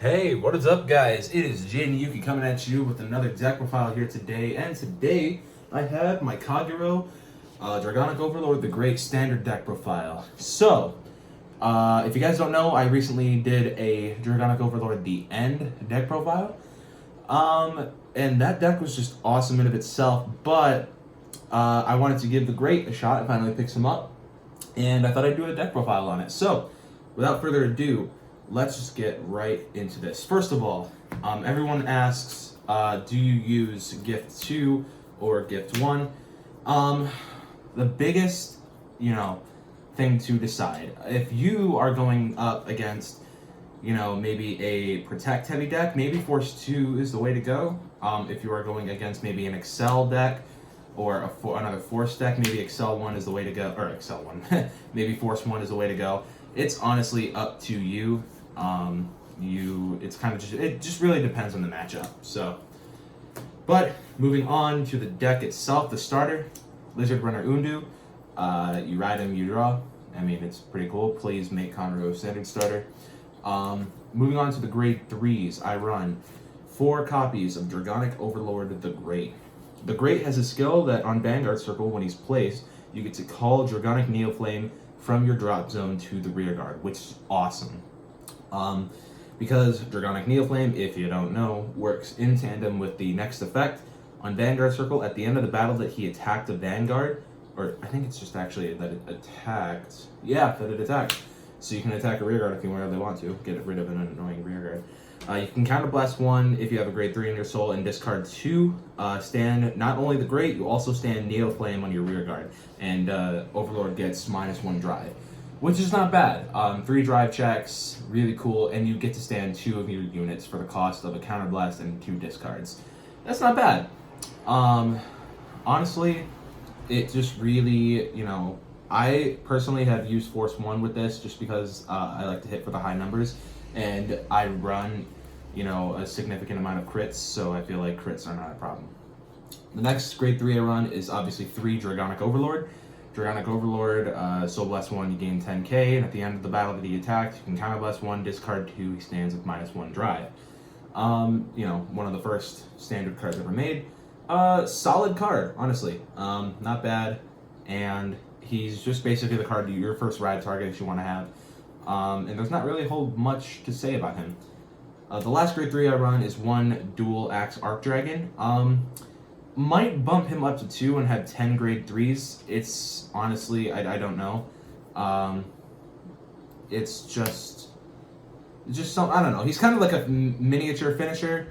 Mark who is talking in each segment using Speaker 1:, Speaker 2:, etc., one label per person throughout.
Speaker 1: Hey, what is up, guys? It is Jaden Yuki coming at you with another deck profile here today. And today, I have my Kagero Dragonic Overlord, the Great Standard deck profile. So, if you guys don't know, I recently did a Dragonic Overlord The End deck profile. And that deck was just awesome in of itself, but I wanted to give the Great a shot. I finally picked some up, and I thought I'd do a deck profile on it. So, without further ado, let's just get right into this. First of all, everyone asks, do you use Gift 2 or Gift 1? The biggest, thing to decide, if you are going up against, maybe a Protect heavy deck, maybe Force 2 is the way to go. If you are going against maybe an Excel deck or another Force deck, maybe Excel 1 is the way to go, or Excel 1, maybe Force 1 is the way to go. It's honestly up to you. It just really depends on the matchup. So, but moving on to the deck itself, the starter, Lizard Runner Undu. You ride him, you draw. I mean, it's pretty cool. Please make Conroe standard starter. Moving on to the grade 3s, I run 4 copies of Dragonic Overlord the Great. The Great has a skill that on Vanguard Circle, when he's placed, you get to call Dragonic Neoflame from your drop zone to the rear guard, which is awesome. Because Dragonic Neoflame, if you don't know, works in tandem with the next effect. On Vanguard Circle, at the end of the battle that he attacked a Vanguard, or I think it's just actually that it attacked. Yeah, that it attacked. So you can attack a rear guard if you really want to, get rid of an annoying rear guard. You can counterblast 1 if you have a grade 3 in your soul and discard 2. Stand not only the Great, you also stand Neoflame on your rear guard. And Overlord gets -1 drive, which is not bad. 3 drive checks, really cool, and you get to stand 2 of your units for the cost of a counterblast and 2 discards. That's not bad. Honestly, it just really, I personally have used Force 1 with this just because I like to hit for the high numbers, and I run, a significant amount of crits, so I feel like crits are not a problem. The next grade 3 I run is obviously 3 Dragonic Overlord. Dragonic Overlord, Soul Blast 1, you gain 10k, and at the end of the battle that he attacked, you can counterblast 1, discard 2, he stands with -1 drive. One of the first standard cards ever made. Solid card, honestly. Not bad, and he's just basically the card, your first ride target if you want to have. And there's not really a whole much to say about him. The last grade 3 I run is 1 Dual Axe Arc Dragon. Might bump him up to 2 and have 10 grade 3s. It's honestly, I don't know. It's just some, I don't know. He's kind of like a miniature finisher,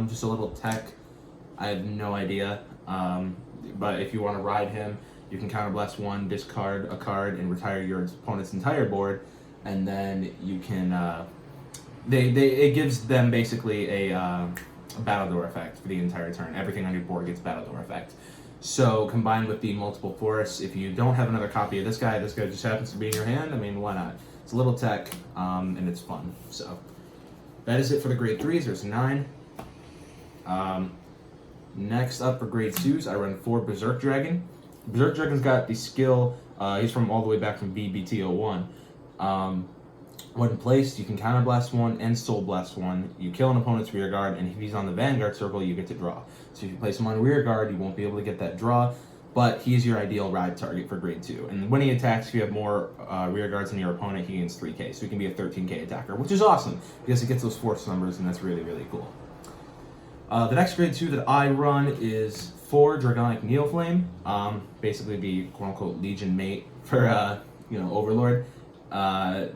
Speaker 1: just a little tech. I have no idea. But if you want to ride him, you can counterblast 1, discard a card, and retire your opponent's entire board, and then you can. It gives them basically a battle door effect for the entire turn. Everything on your board gets battle door effect. So combined with the multiple forests, if you don't have another copy of this guy just happens to be in your hand, I mean, why not? It's a little tech, and it's fun. So that is it for the grade 3s. There's 9. Next up for grade 2s, I run 4 Berserk Dragon. Berserk Dragon's got the skill, he's from all the way back from BBT01. When placed, you can counterblast 1 and soul blast 1. You kill an opponent's rear guard, and if he's on the Vanguard Circle, you get to draw. So if you place him on rear guard, you won't be able to get that draw, but he's your ideal ride target for grade 2. And when he attacks, if you have more rear guards than your opponent, he gains 3k. So he can be a 13k attacker, which is awesome, because it gets those force numbers, and that's really, really cool. The next grade 2 that I run is 4 Dragonic Neoflame, basically the quote-unquote Legion mate for, Overlord.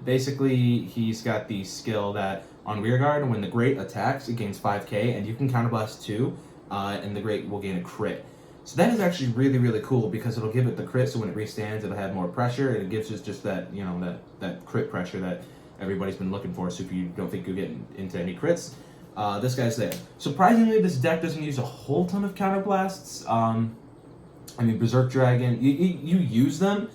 Speaker 1: Basically, he's got the skill that on rear guard, when the Great attacks, it gains 5k, and you can counterblast 2, and the Great will gain a crit. So that is actually really, really cool, because it'll give it the crit, so when it restands, it'll have more pressure, and it gives us just that, that crit pressure that everybody's been looking for, so if you don't think you'll get into any crits, this guy's there. Surprisingly, this deck doesn't use a whole ton of counterblasts. I mean, Berserk Dragon, you use them,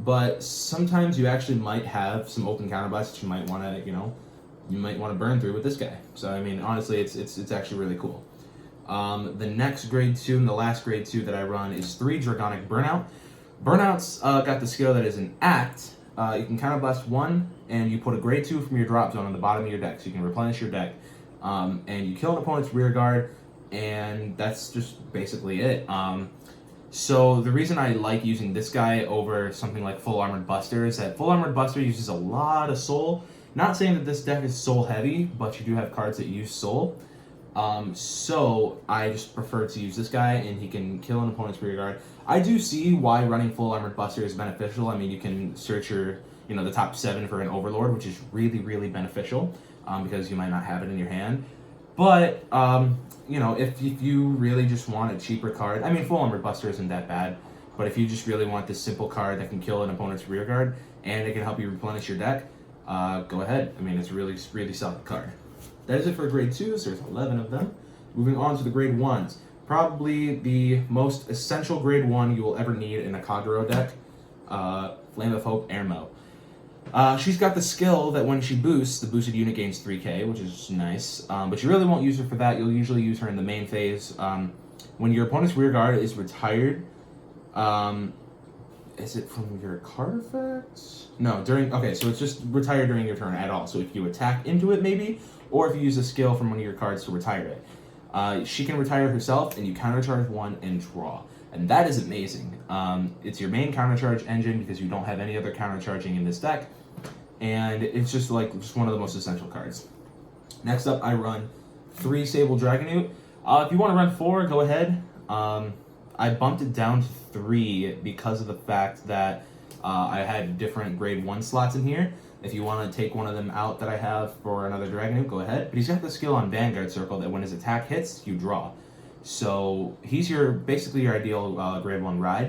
Speaker 1: but sometimes you actually might have some open counterblasts that you might want to, burn through with this guy. So I mean, honestly, it's actually really cool. The next grade 2 and the last grade 2 that I run is 3 Dragonic Burnout. Burnout's got the skill that is an act. You can counterblast 1 and you put a grade 2 from your drop zone on the bottom of your deck, so you can replenish your deck. And you kill an opponent's rear guard, and that's just basically it. So the reason I like using this guy over something like Full Armored Buster is that Full Armored Buster uses a lot of soul. Not saying that this deck is soul heavy, but you do have cards that use soul. So I just prefer to use this guy, and he can kill an opponent's rear guard. I do see why running Full Armored Buster is beneficial. I mean, you can search your, the top 7 for an Overlord, which is really, really beneficial, because you might not have it in your hand. But, if you really just want a cheaper card, I mean, Full Armored Buster isn't that bad, but if you just really want this simple card that can kill an opponent's rear guard, and it can help you replenish your deck, go ahead. I mean, it's a really, really solid card. That is it for grade 2s. There's 11 of them. Moving on to the grade 1s. Probably the most essential grade 1 you will ever need in a Kagero deck, Flame of Hope Ermo. She's got the skill that when she boosts, the boosted unit gains 3k, which is nice. But you really won't use her for that. You'll usually use her in the main phase. When your opponent's rear guard is retired, is it from your card effect? No, so it's just retired during your turn at all. So if you attack into it, maybe, or if you use a skill from one of your cards to retire it. She can retire herself, and you countercharge 1 and draw. And that is amazing. It's your main countercharge engine because you don't have any other countercharging in this deck. And it's just one of the most essential cards. Next up, I run 3 Sable Dragonute. If you want to run 4, go ahead. I bumped it down to 3 because of the fact that I had different grade 1 slots in here. If you want to take one of them out that I have for another Dragonute, go ahead. But he's got the skill on Vanguard Circle that when his attack hits, you draw. So he's basically your ideal grade 1 ride.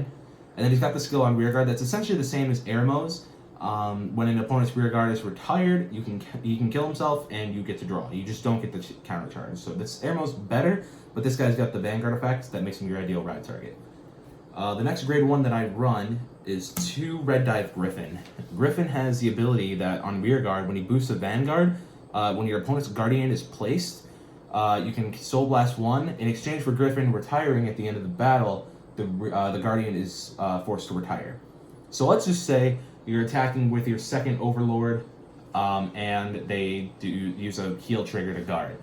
Speaker 1: And then he's got the skill on Rearguard that's essentially the same as Ermo's. When an opponent's rearguard is retired, he can kill himself and you get to draw. You just don't get the counter charge. So this Ermo's better, but this guy's got the Vanguard effect that makes him your ideal ride target. The next grade 1 that I run is 2 Red Dive Griffin. Griffin has the ability that on rearguard, when he boosts a Vanguard, when your opponent's Guardian is placed, you can Soul Blast 1. In exchange for Griffin retiring at the end of the battle, the Guardian is forced to retire. So let's just say you're attacking with your second Overlord, and they do use a heal trigger to guard.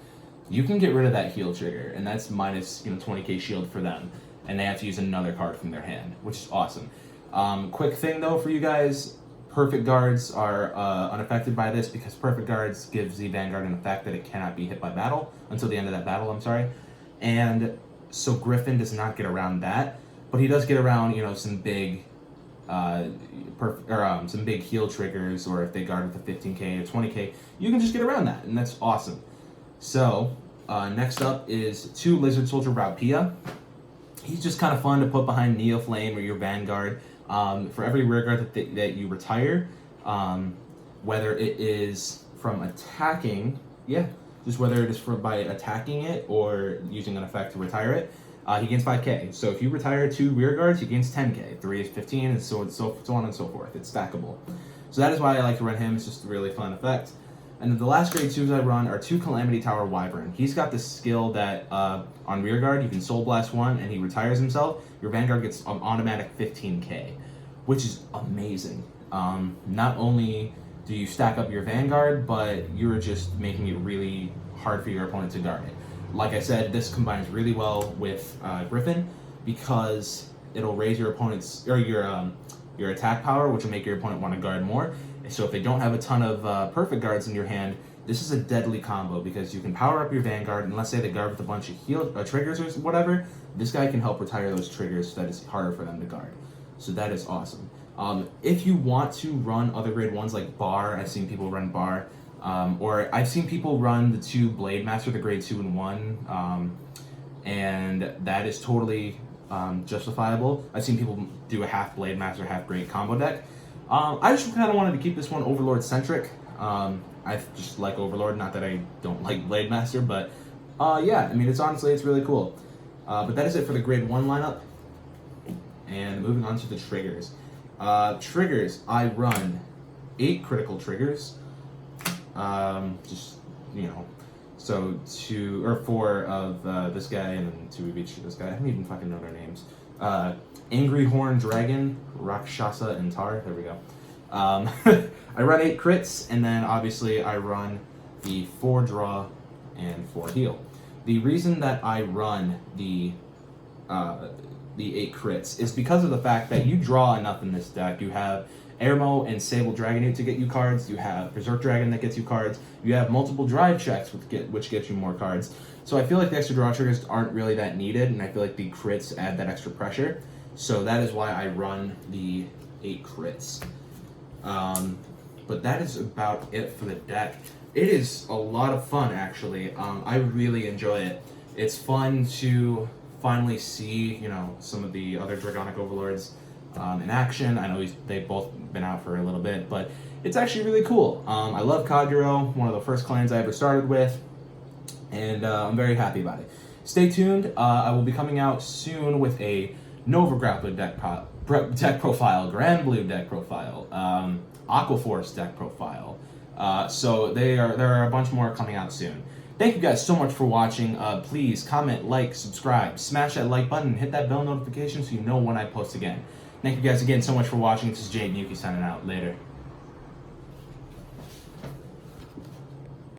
Speaker 1: You can get rid of that heal trigger, and that's minus 20k shield for them, and they have to use another card from their hand, which is awesome. Quick thing though for you guys, Perfect Guards are unaffected by this because Perfect Guards gives the Vanguard an effect that it cannot be hit by battle until the end of that battle, and so Griffin does not get around that, but he does get around some big some big heal triggers, or if they guard with a 15k or 20k, you can just get around that, and that's awesome. So next up is 2 Lizard Soldier Raupia. He's just kind of fun to put behind Neo Flame or your Vanguard. For every rearguard that you retire, whether it is from attacking, whether it is by attacking it or using an effect to retire it, he gains 5k. So if you retire 2 rearguards, he gains 10k. 3 is 15, and so on and so forth. It's stackable. So that is why I like to run him. It's just a really fun effect. And then the last grade 2s I run are 2 Calamity Tower Wyvern. He's got this skill that on rearguard, you can Soul Blast 1 and he retires himself. Your Vanguard gets an automatic 15k, which is amazing. Not only do you stack up your Vanguard, but you're just making it really hard for your opponent to guard it. Like I said, this combines really well with Griffin because it'll raise your opponent's or your attack power, which will make your opponent want to guard more. So if they don't have a ton of perfect guards in your hand, this is a deadly combo because you can power up your Vanguard, and let's say they guard with a bunch of heal triggers or whatever, this guy can help retire those triggers so that it's harder for them to guard. So that is awesome. If you want to run other grade 1s like Bar, I've seen people run Bar, or I've seen people run the 2 Blade Master, the grade 2 and 1, and that is totally justifiable. I've seen people do a half Blade Master, half Great combo deck. I just kind of wanted to keep this one Overlord centric. I just like Overlord, not that I don't like Blade Master, but yeah, I mean, it's really cool. But that is it for the grade 1 lineup. And moving on to the triggers. Triggers, I run 8 critical triggers. So 2 or 4 of this guy and then 2 of each of this guy. I don't even fucking know their names. Angry Horn Dragon, Rakshasa, and Tar. There we go. I run 8 crits, and then obviously I run the 4 draw and 4 heal. The reason that I run the 8 crits is because of the fact that you draw enough in this deck. You have Airmo and Sable Dragonite to get you cards. You have Berserk Dragon that gets you cards. You have multiple drive checks which get you more cards. So I feel like the extra draw triggers aren't really that needed, and I feel like the crits add that extra pressure. So that is why I run the 8 crits. But that is about it for the deck. It is a lot of fun, actually. I really enjoy it. It's fun to finally see, you know, some of the other Dragonic Overlords in action. I know they've both been out for a little bit, but it's actually really cool. I love Kagero, one of the first clans I ever started with, and I'm very happy about it. Stay tuned. I will be coming out soon with a Nova Grappler deck profile, Grand Blue deck profile, Aquaforce deck profile. So there are a bunch more coming out soon. Thank you guys so much for watching. Please comment, like, subscribe, smash that like button, and hit that bell notification so you know when I post again. Thank you guys again so much for watching. This is Jade Nuki signing out. Later.